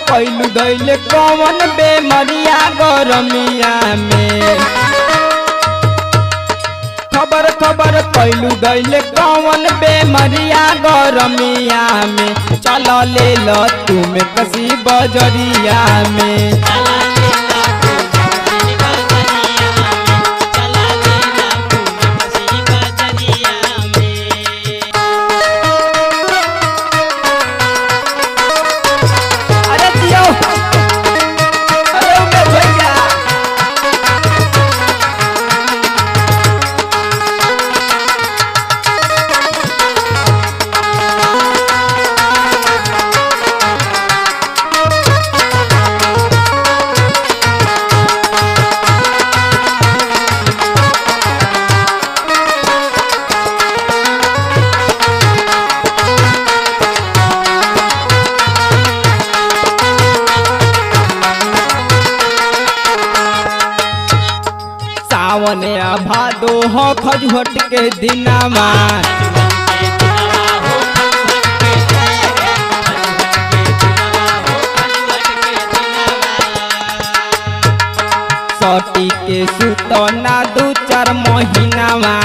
कैलू दैले कौन बेमरिया गरमिया में। खबर खबर कैलू दैले कौन बेमरिया गरमिया में। चल ले लो तुम कसी बजरिया में। सावन भादो हो खजुहट के दिनमा। सटी के सुतना 2-4 महीनावा।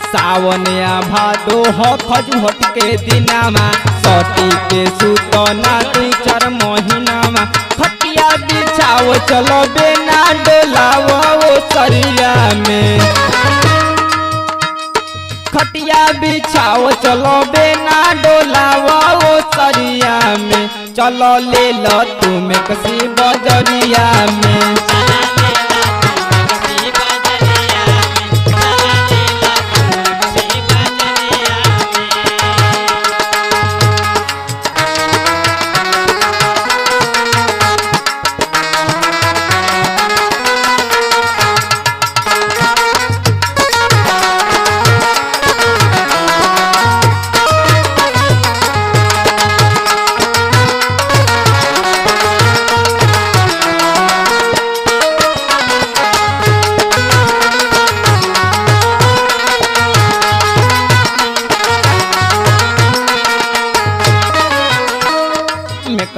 सावन भादो हो खजुहट के दिनामा। सटी के सुतना 2-4 महीनामा। खटिया बिछाओ चलो बेना डोलाओ सरिया में। खटिया बिछाओ चलो बेना डोलाओ सरिया में। चलो ले लो तुम कसी बजरिया में।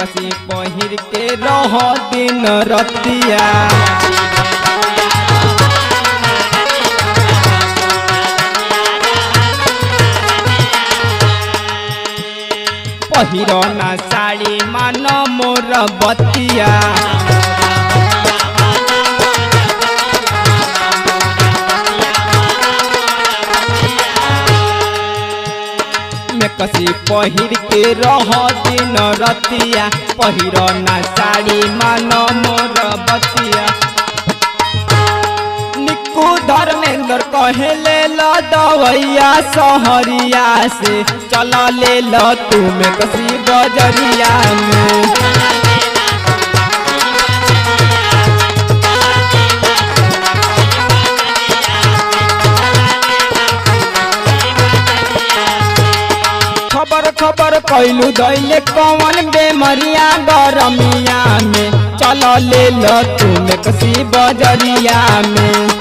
कसी पहिर के रह दिन रतिया। पहिरो ना साड़ी मान मोर बतिया। कसी पहिर के रह दिन रतिया। पहिरो ना साड़ी मान मोर बतिया। निक्कू धर्मेंद्र कहे ले लो दवैया सहरिया से। चल ले लो तुम कसी बजरिया में। खबर खबर कैलू दैले कौन बेमरिया गरमिया में। चल ले लो तुम कसी बजरिया में।